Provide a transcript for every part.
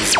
روز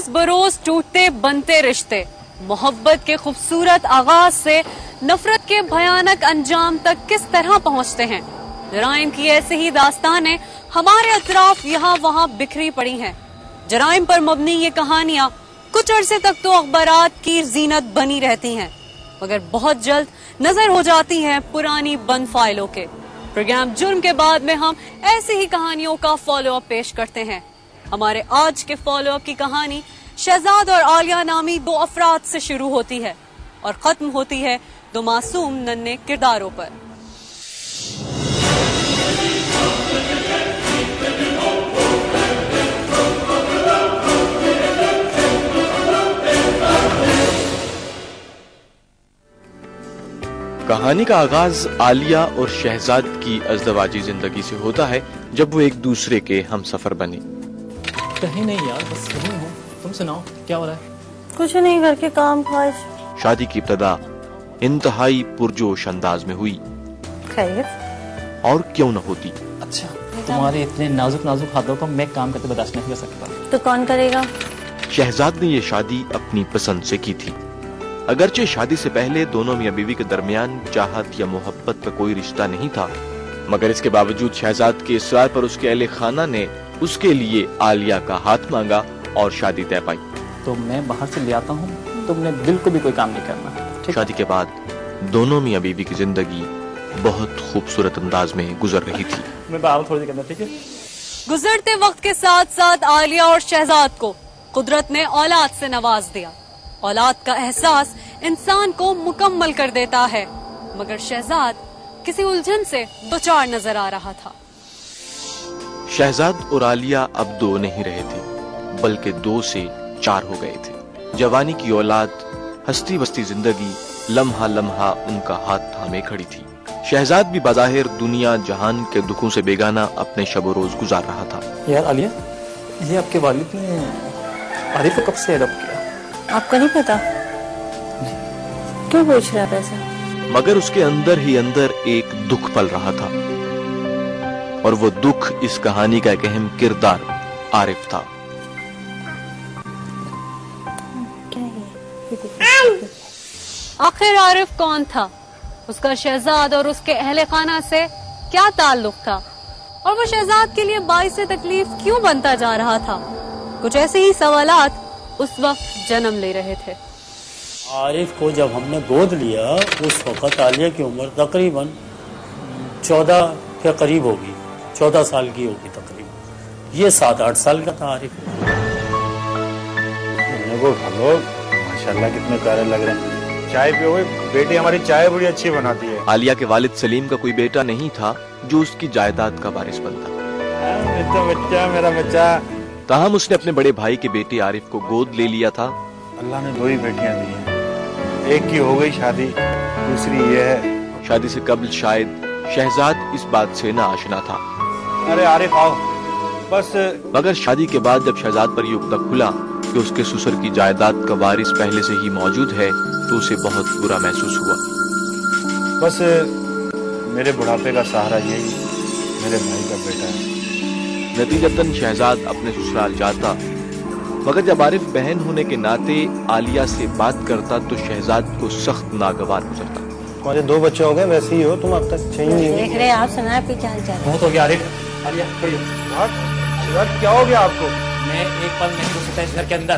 بروز ٹوٹتے بنتے رشتے، محبت کے خوبصورت آغاز سے نفرت کے بھیانک انجام تک کس طرح پہنچتے ہیں۔ جرائم کی ایسے ہی داستانیں ہمارے اطراف یہاں وہاں بکھری پڑی ہیں۔ جرائم پر مبنی یہ کہانیاں کچھ عرصے تک تو اخبارات کی زینت بنی رہتی ہیں، مگر بہت جلد نظر ہو جاتی ہیں پرانی بند فائلوں کے۔ پروگرام جرم کے بعد میں ہم ایسی ہی کہانیوں کا فالو اپ پیش کرتے ہیں۔ ہمارے آج کے فالو اپ کی کہانی شہزاد اور عالیہ نامی دو افراد سے شروع ہوتی ہے اور ختم ہوتی ہے دو معصوم ننھے کرداروں پر۔ کہانی کا آغاز عالیہ اور شہزاد کی ازدواجی زندگی سے ہوتا ہے جب وہ ایک دوسرے کے ہم سفر بنے۔ کہیں نہیں یار، بس یہیں ہوں۔ تم سناؤ کیا ہو رہا ہے؟ کچھ نہیں، گھر کے کام کاج۔ شادی کی ابتدا انتہائی پرجوش انداز میں ہوئی۔ خیریت؟ اور کیوں نہ ہوتی۔ اچھا، تمہارے اتنے نازک نازک ہاتھوں کو میں کام کرتے برداشت نہیں کر سکتا۔ تو کون کرے گا؟ شہزاد نے یہ شادی اپنی پسند سے کی تھی۔ اگرچہ شادی سے پہلے دونوں میاں بیوی کے درمیان چاہت یا محبت کا کوئی رشتہ نہیں تھا، مگر اس کے باوجود شہزاد کے اصرار پر اس کے اہل خانہ نے اس کے لیے عالیہ کا ہاتھ مانگا اور شادی طے پائی۔ تو میں باہر سے لے آتا ہوں، تم نے بالکل بھی کوئی کام نہیں کرنا۔ شادی کے بعد دونوں میاں بیوی کی زندگی بہت خوبصورت انداز میں گزر رہی تھی۔ میں باہر تھوڑی دیر کرنا، ٹھیک ہے؟ گزرتے وقت کے ساتھ ساتھ عالیہ اور شہزاد کو قدرت نے اولاد سے نواز دیا۔ اولاد کا احساس انسان کو مکمل کر دیتا ہے، مگر شہزاد کسی الجھن سے دوچار نظر آ رہا تھا۔ شہزاد اور عالیہ اب دو نہیں رہے تھے، بلکہ 2 سے 4 ہو گئے تھے۔ جوانی کی اولاد، ہستی بستی زندگی لمحہ لمحہ ان کا ہاتھ تھامے کھڑی تھی۔ شہزاد بھی بظاہر دنیا جہان کے دکھوں سے بیگانہ اپنے شب و روز گزار رہا تھا۔ یار عالیہ، یہ آپ کے والد نے عارف کو کب سے اڈاپٹ کیا؟ آپ کو نہیں پتا؟ کیوں پوچھ رہا پیسہ؟ مگر اس کے اندر ہی اندر ایک دکھ پل رہا تھا، اور وہ دکھ اس کہانی کا ایک اہم کردار عارف تھا۔ آخر عارف کون تھا؟ اس کا شہزاد اور اس کے اہل خانہ سے کیا تعلق تھا؟ اور وہ شہزاد کے لیے باعث تکلیف کیوں بنتا جا رہا تھا؟ کچھ ایسے ہی سوالات اس وقت جنم لے رہے تھے۔ عارف کو جب ہم نے گود لیا اس وقت عالیہ کی عمر تقریباً 14 کے قریب ہوگی، 14 سال کی ہوگی تقریباً۔ یہ 7-8 سال کا تھا عارف۔ ماشاءاللہ کتنے پیارے لگ رہے ہیں۔ چائے پیو گے؟ بیٹی ہماری چائے بڑی اچھی بناتی ہے۔ عالیہ کے والد سلیم کا کوئی بیٹا نہیں تھا جو اس کی جائیداد کا وارث بنتا۔ میرا بچہ۔ تاہم اس نے اپنے بڑے بھائی کے بیٹے عارف کو گود لے لیا تھا۔ اللہ نے 2 ہی بیٹیاں دی ہیں، ایک کی ہو گئی شادی، دوسری یہ ہے۔ شادی سے قبل شاید شہزاد اس بات سے نہ آشنا تھا۔ ارے عارف آؤ بس۔ مگر شادی کے بعد جب شہزاد پر یہ اکتا کھلا کہ اس کے سسر کی جائیداد کا وارث پہلے سے ہی موجود ہے تو اسے بہت برا محسوس ہوا۔ بس میرے بڑھاپے کا سہارا یہی میرے بھائی کا بیٹا ہے۔ نتیجتاً شہزاد اپنے سسرال جاتا، مگر جب عارف بہن ہونے کے ناطے عالیہ سے بات کرتا تو شہزاد کو سخت ناگوار گزرتا۔ تمہارے 2 بچے ہو گئے، ویسے ہی ہو تم اب تک چینج نہیں دیکھ رہے آپ سنا پہ چال چال۔ بہت ہو گیا عارف۔ عالیہ کھڑی ہو۔ کیا ہو گیا آپ کو؟ میں ایک پل نہیں رک سکتا اس گھر کے اندر۔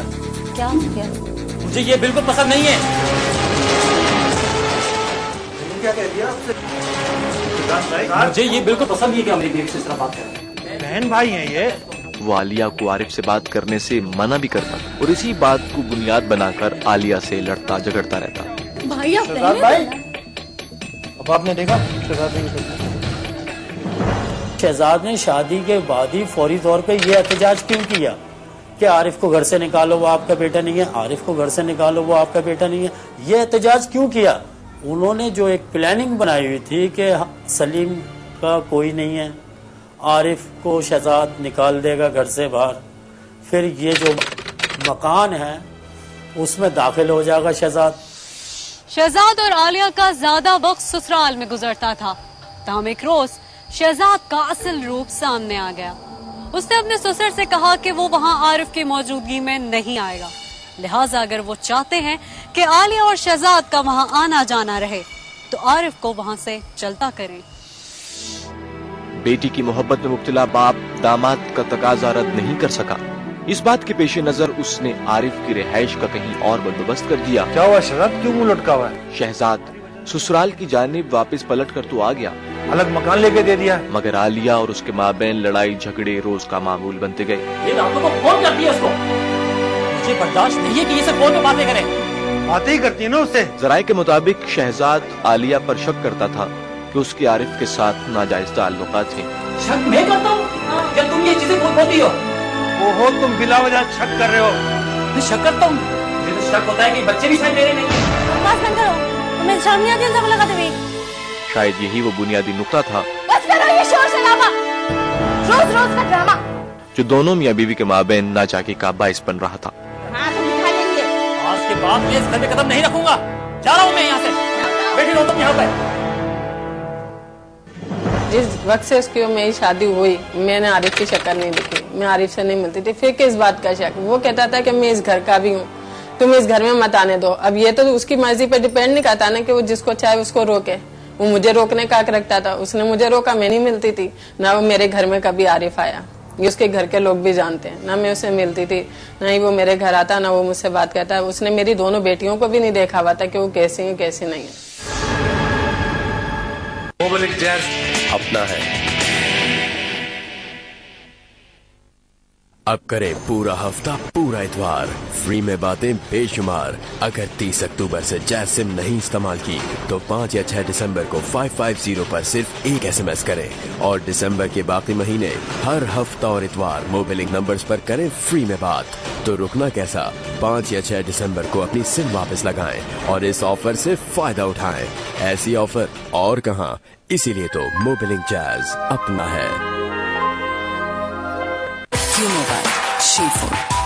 کیا ہو گیا؟ مجھے یہ بالکل پسند نہیں ہے۔ کیا کہہ دیا آپ سے؟ مجھے یہ بالکل پسند نہیں ہے کہ ہم ایک سے اس طرح بات کریں۔ بہن بھائی ہیں یہ۔ وہ عالیہ کو عارف سے بات کرنے سے منع بھی کرتا اور اسی بات کو بنیاد بنا کر عالیہ سے لڑتا جھگڑتا رہتا۔ بھائی آپ شہزاد بھائی، اب آپ نے دیکھا شہزاد نے شادی کے بعد ہی فوری طور پہ یہ احتجاج کیوں کیا کہ عارف کو گھر سے نکالو وہ آپ کا بیٹا نہیں ہے، عارف کو گھر سے نکالو وہ آپ کا بیٹا نہیں ہے. یہ احتجاج کیوں کیا؟ انہوں نے جو ایک پلاننگ بنائی ہوئی تھی کہ سلیم کا کوئی نہیں ہے، عارف کو شہزاد نکال دے گا گھر سے باہر، پھر یہ جو مکان ہے اس میں داخل ہو جائے گا شہزاد. شہزاد اور عالیہ کا زیادہ وقت سسرال میں گزرتا تھا. تاہم ایک روز شہزاد کا اصل روپ سامنے آ گیا. اس نے اپنے سسر سے کہا کہ وہ وہاں عارف کی موجودگی میں نہیں آئے گا، لہٰذا اگر وہ چاہتے ہیں کہ عالیہ اور شہزاد کا وہاں آنا جانا رہے تو عارف کو وہاں سے چلتا کریں. بیٹی کی محبت میں مبتلا باپ داماد کا تقاضا رد نہیں کر سکا. اس بات کے پیش نظر اس نے عارف کی رہائش کا کہیں اور بندوبست کر دیا. کیا ہوا شہزاد، کیوں منہ لٹکا ہوا ہے؟ شہزاد سسرال کی جانب واپس پلٹ کر تو آ گیا، الگ مکان لے کے دے دیا. مگر عالیہ اور اس کے مابین لڑائی جھگڑے روز کا معمول بنتے گئے. یہ راتوں کو فون کرتی ہے اس کو، مجھے برداشت نہیں ہے کہ یہ سے فون پہ باتیں کرے. باتیں ہی کرتی ہے نا اس سے. ذرائع کے مطابق شہزاد عالیہ پر شک کرتا تھا کہ اس کے عارف کے ساتھ ناجائز تعلقات ہیں. شک میں کرتا ہوں جب تم یہ چیزیں بول پاتی ہو. اوہو، تم بلا وجہ شک کر رہے ہو. میں شک کرتا ہوں، مجھے تو شک ہوتا ہے کہ بچے بھی شاید میرے نہیں ہیں. بس بند کرو، تمہیں شرم نہیں آتی ان سب لگاتے ہوئے؟ شاید یہی وہ بنیادی نقطہ تھا بس کرو یہ شور شرابہ، روز روز کا ڈرامہ. جو دونوں میاں بیوی کے مابین ناچاکی کا باعث بن رہا تھا. ہاں تم دکھا دیں گے. آج کے بعد میں اس گھر میں قدم نہیں رکھوں گا، جا رہا ہوں میں یہاں سے. بیٹھی رہو تم یہاں پہ. جس وقت سے اس کی میری شادی ہوئی میں نے عارف کی شکل نہیں دیکھی، میں عارف سے نہیں ملتی تھی. پھر کس بات کا شک؟ وہ کہتا تھا کہ میں اس گھر کا بھی ہوں، تم اس گھر میں مت آنے دو. اب یہ تو اس کی مرضی پہ ڈیپینڈ نہیں کرتا نا کہ وہ جس کو چاہے اس کو روکے. وہ مجھے روکنے کا حق رکھتا تھا، اس نے مجھے روکا، میں نہیں ملتی تھی. نہ وہ میرے گھر میں کبھی عارف آیا، یہ اس کے گھر کے لوگ بھی جانتے ہیں. نہ میں اسے ملتی تھی، نہ ہی وہ میرے گھر آتا، نہ وہ مجھ سے بات کرتا. اس نے میری دونوں بیٹیوں کو بھی نہیں دیکھا ہوا تھا کہ وہ کیسی ہیں کیسی نہیں ہیں. موبلک جیز اپنا ہے. اب کرے پورا ہفتہ پورا اتوار فری میں باتیں بے شمار. اگر 30 اکتوبر سے جیز سم نہیں استعمال کی تو 5 یا 6 دسمبر کو 550 پر صرف ایک SMS کریں، اور دسمبر کے باقی مہینے ہر ہفتہ اور اتوار موبلنگ نمبرز پر کریں فری میں بات. تو رکنا کیسا؟ 5 یا 6 دسمبر کو اپنی سم واپس لگائیں اور اس آفر سے فائدہ اٹھائیں. ایسی آفر اور کہاں، اسی لیے تو موبلنگ جیز اپنا ہے.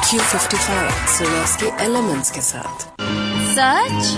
Q55 سویس کے ایلیمنٹس کے ساتھ. سچ